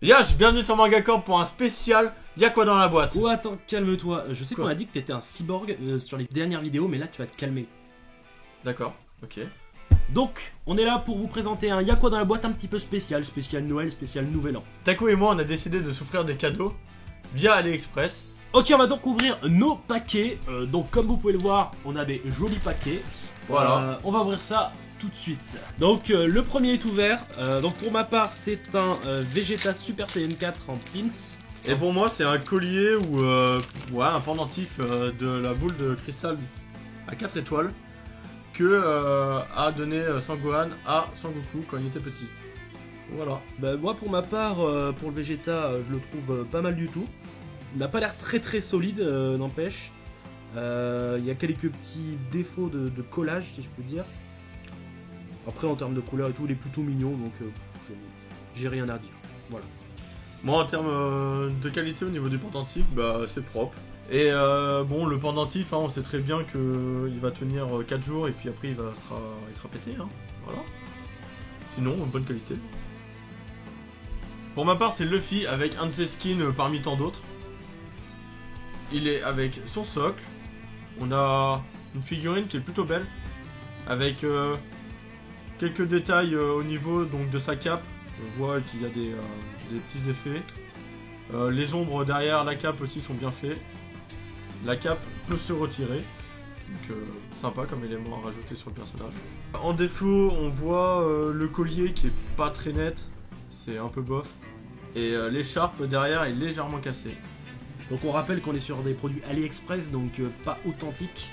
Yash, bienvenue sur MangaCorp pour un spécial Y'a quoi dans la boîte? Oh attends, calme-toi. Je sais Quoi? qu'on a dit que t'étais un cyborg sur les dernières vidéos, mais là tu vas te calmer. D'accord, ok. Donc, on est là pour vous présenter un Y'a quoi dans la boîte un petit peu spécial. Spécial Noël, spécial Nouvel An. Taco et moi on a décidé de s'offrir des cadeaux via AliExpress. Ok, on va donc ouvrir nos paquets. Donc comme vous pouvez le voir, on a des jolis paquets. Voilà. On va ouvrir ça tout de suite. Donc le premier est ouvert. Donc pour ma part, c'est un Vegeta Super Saiyan 4 en pins. Et pour moi c'est un collier ou ouais, un pendentif de la boule de cristal à 4 étoiles que a donné Sangohan à Sangoku quand il était petit. Voilà. Bah, moi pour ma part, pour le Vegeta, je le trouve pas mal du tout. Il n'a pas l'air très solide, n'empêche. Il y a quelques petits défauts de collage, si je peux dire. Après, en termes de couleur et tout, il est plutôt mignon, donc j'ai rien à dire. Voilà. Moi en termes de qualité au niveau du pendentif, bah c'est propre. Et bon, le pendentif, hein, on sait très bien qu'il va tenir 4 jours et puis après il sera pété. Hein. Voilà. Sinon, bonne qualité. Pour ma part, c'est Luffy avec un de ses skins parmi tant d'autres. Il est avec son socle. On a une figurine qui est plutôt belle. Avec quelques détails au niveau donc, de sa cape. On voit qu'il y a des petits effets. Les ombres derrière la cape aussi sont bien faits. La cape peut se retirer. Donc sympa comme élément à rajouter sur le personnage. En défaut, on voit le collier qui est pas très net. C'est un peu bof. Et l'écharpe derrière est légèrement cassée. Donc on rappelle qu'on est sur des produits AliExpress, donc pas authentiques.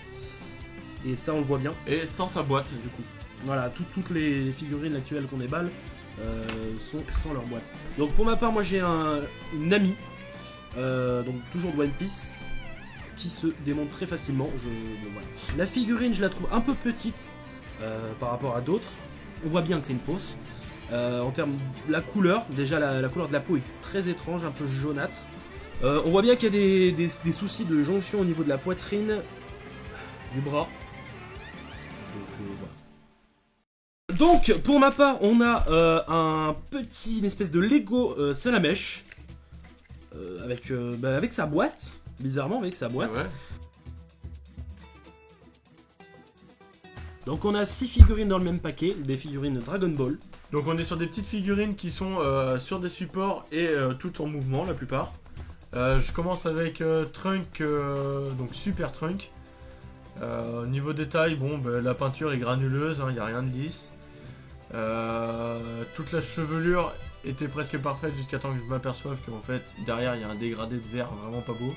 Et ça on le voit bien. Et sans sa boîte du coup. Voilà, toutes les figurines actuelles qu'on déballe sont sans leur boîte. Donc pour ma part, moi j'ai une amie, donc toujours de One Piece, qui se démonte très facilement. Voilà. La figurine, je la trouve un peu petite par rapport à d'autres. On voit bien que c'est une fausse. En termes de la couleur, déjà la couleur de la peau est très étrange, un peu jaunâtre. On voit bien qu'il y a des soucis de jonction au niveau de la poitrine, du bras. Donc pour ma part, on a une espèce de Lego Salamèche avec sa boîte, bizarrement avec sa boîte. Ouais. Donc on a 6 figurines dans le même paquet, des figurines Dragon Ball. Donc on est sur des petites figurines qui sont sur des supports et toutes en mouvement la plupart. Je commence avec Trunk, donc Super Trunk. Niveau détail, bon, bah, la peinture est granuleuse, il n'y a rien de lisse. Toute la chevelure était presque parfaite jusqu'à temps que je m'aperçoive qu'en fait derrière il y a un dégradé de vert vraiment pas beau.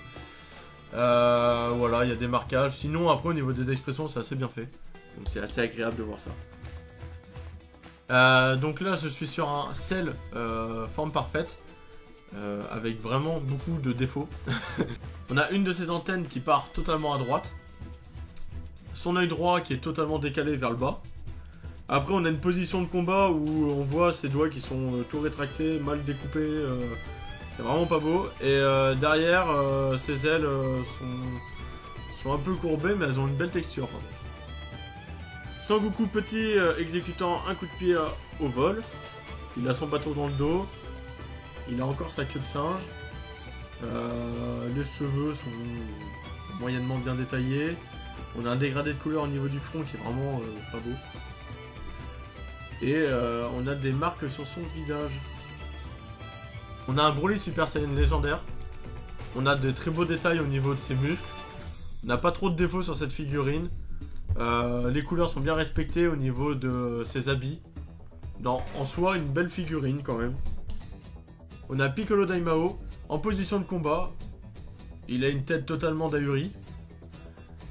Voilà, il y a des marquages. Sinon après au niveau des expressions c'est assez bien fait. Donc c'est assez agréable de voir ça. Donc là je suis sur un Cell forme parfaite. Avec vraiment beaucoup de défauts. On a une de ses antennes qui part totalement à droite. Son œil droit qui est totalement décalé vers le bas. Après on a une position de combat où on voit ses doigts qui sont tout rétractés, mal découpés. C'est vraiment pas beau. Et derrière ses ailes sont un peu courbées mais elles ont une belle texture. Sangoku petit exécutant un coup de pied au vol. Il a son bateau dans le dos. Il a encore sa queue de singe. Les cheveux sont moyennement bien détaillés. On a un dégradé de couleur au niveau du front qui est vraiment pas beau. Et on a des marques sur son visage. On a un Broly Super Saiyan légendaire. On a de très beaux détails au niveau de ses muscles. On n'a pas trop de défauts sur cette figurine. Les couleurs sont bien respectées au niveau de ses habits. En soi, une belle figurine quand même. On a Piccolo Daimao en position de combat. Il a une tête totalement d'ahuri.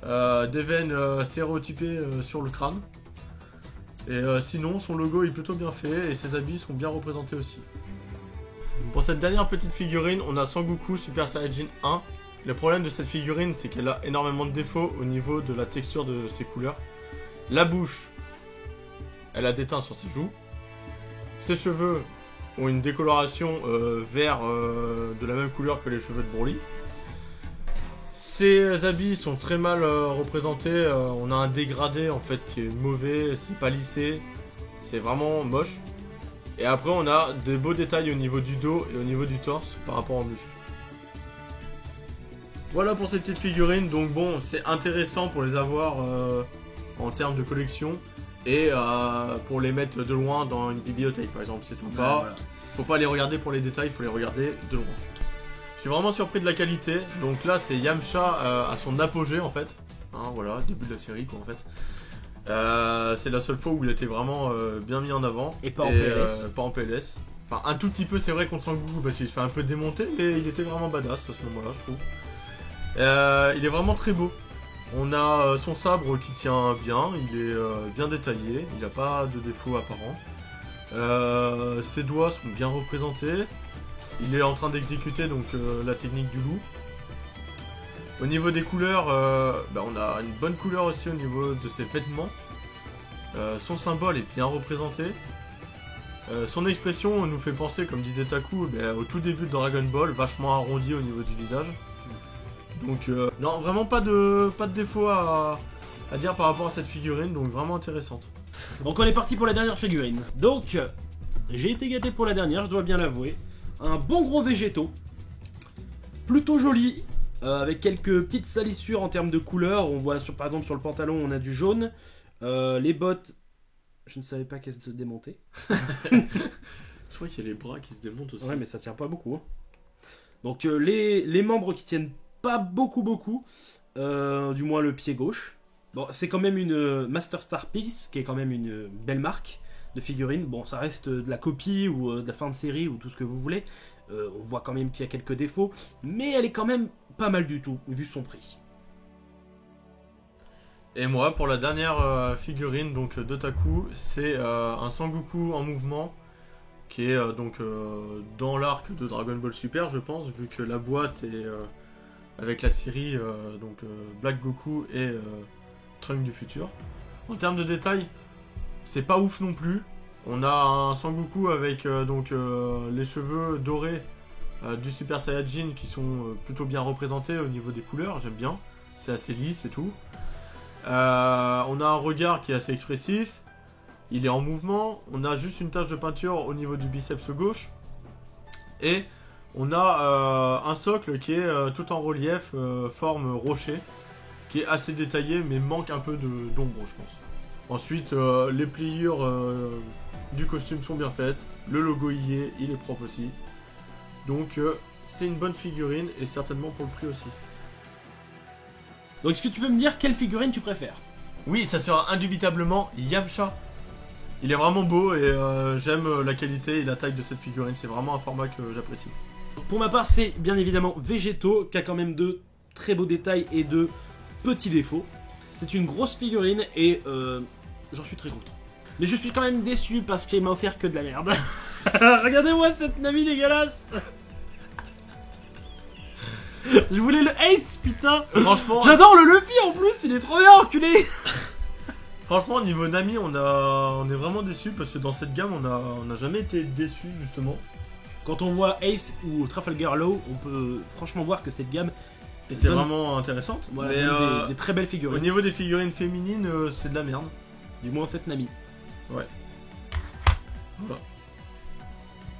Des veines stéréotypées sur le crâne. Et sinon, son logo est plutôt bien fait et ses habits sont bien représentés aussi. Pour cette dernière petite figurine, on a Sangoku Super Saiyajin 1. Le problème de cette figurine, c'est qu'elle a énormément de défauts au niveau de la texture de ses couleurs. La bouche, elle a des teints sur ses joues. Ses cheveux ont une décoloration vert de la même couleur que les cheveux de Broly. Ses habits sont très mal représentés, on a un dégradé en fait qui est mauvais, c'est pas lissé, c'est vraiment moche. Et après on a de beaux détails au niveau du dos et au niveau du torse par rapport aux muscles. Voilà pour ces petites figurines, donc bon, c'est intéressant pour les avoir en termes de collection et pour les mettre de loin dans une bibliothèque par exemple, c'est sympa. Ouais, voilà. Faut pas les regarder pour les détails, faut les regarder de loin. Je suis vraiment surpris de la qualité, donc là c'est Yamcha à son apogée en fait. Hein, voilà, début de la série quoi en fait. C'est la seule fois où il était vraiment bien mis en avant. Et pas en PLS. Pas en PLS. Enfin un tout petit peu c'est vrai contre Sangoku parce qu'il se fait un peu démonter, mais il était vraiment badass à ce moment-là je trouve. Il est vraiment très beau. On a son sabre qui tient bien, il est bien détaillé, il n'a pas de défaut apparent. Ses doigts sont bien représentés. Il est en train d'exécuter donc la technique du loup. Au niveau des couleurs, on a une bonne couleur aussi au niveau de ses vêtements. Son symbole est bien représenté. Son expression nous fait penser, comme disait Taku, au tout début de Dragon Ball, vachement arrondi au niveau du visage. Donc non, vraiment pas de défaut à dire par rapport à cette figurine, donc vraiment intéressante. Donc on est parti pour la dernière figurine. Donc j'ai été gâté pour la dernière, je dois bien l'avouer. Un bon gros végétaux, plutôt joli, avec quelques petites salissures en termes de couleur. On voit par exemple sur le pantalon on a du jaune. Les bottes, je ne savais pas qu'elles se démontaient. Je crois qu'il y a les bras qui se démontent aussi. Ouais mais ça tient pas beaucoup. Hein. Donc les membres qui tiennent pas beaucoup, du moins le pied gauche. Bon, c'est quand même une Master Star Piece, qui est quand même une belle marque de figurines. Bon, ça reste de la copie ou de la fin de série ou tout ce que vous voulez. On voit quand même qu'il y a quelques défauts, mais elle est quand même pas mal du tout, vu son prix. Et moi, pour la dernière figurine donc de Taku, c'est un Sangoku en mouvement, qui est dans l'arc de Dragon Ball Super, je pense, vu que la boîte est avec la série Black Goku et Trunks du futur. En termes de détails, c'est pas ouf non plus. On a un Sangoku avec les cheveux dorés du Super Saiyajin qui sont plutôt bien représentés au niveau des couleurs, j'aime bien. C'est assez lisse et tout. On a un regard qui est assez expressif. Il est en mouvement. On a juste une tache de peinture au niveau du biceps gauche. Et on a un socle qui est tout en relief, forme rocher, qui est assez détaillé mais manque un peu d'ombre je pense. Ensuite les pliures du costume sont bien faites, le logo y est, il est propre aussi. Donc c'est une bonne figurine et certainement pour le prix aussi. Donc est-ce que tu peux me dire quelle figurine tu préfères? Oui, ça sera indubitablement Yamcha. Il est vraiment beau et j'aime la qualité et la taille de cette figurine, c'est vraiment un format que j'apprécie. Pour ma part, c'est bien évidemment Végétaux, qui a quand même de très beaux détails et de petits défauts. C'est une grosse figurine et j'en suis très content. Mais je suis quand même déçu parce qu'il m'a offert que de la merde. Regardez-moi cette Nami dégueulasse. Je voulais le Ace, putain. Franchement, j'adore le Luffy en plus, il est trop bien enculé. Franchement, au niveau Nami, on est vraiment déçus parce que dans cette gamme, on n'a jamais été déçus justement. Quand on voit Ace ou Trafalgar Law, on peut franchement voir que cette gamme était vraiment intéressante. Voilà, mais des très belles figurines. Au niveau des figurines féminines, c'est de la merde. Du moins cette Nami. Ouais. Voilà.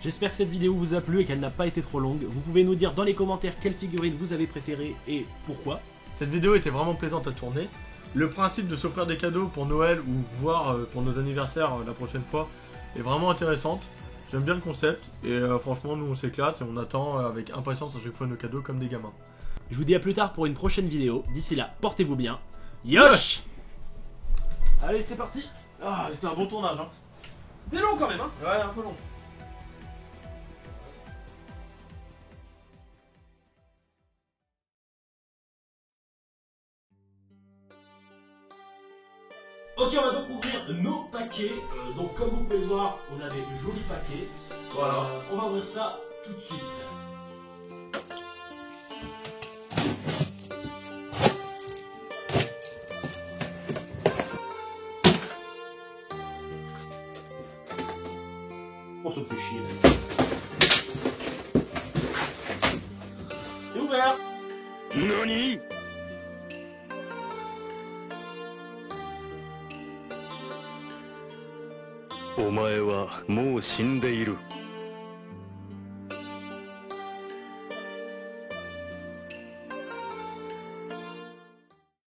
J'espère que cette vidéo vous a plu et qu'elle n'a pas été trop longue. Vous pouvez nous dire dans les commentaires quelle figurine vous avez préférée et pourquoi. Cette vidéo était vraiment plaisante à tourner. Le principe de s'offrir des cadeaux pour Noël ou voire pour nos anniversaires la prochaine fois est vraiment intéressante. J'aime bien le concept et franchement nous on s'éclate et on attend avec impatience à chaque fois nos cadeaux comme des gamins. Je vous dis à plus tard pour une prochaine vidéo. D'ici là, portez-vous bien. Yosh. Allez, c'est parti. Ah, c'était un bon tournage hein. C'était long quand même hein. Ouais, un peu long. Ok, on va donc ouvrir nos paquets. Donc comme vous pouvez voir, on a des jolis paquets. Voilà. On va ouvrir ça tout de suite. On se fait chier. C'est ouvert. NANI? お前はもう死んでいる。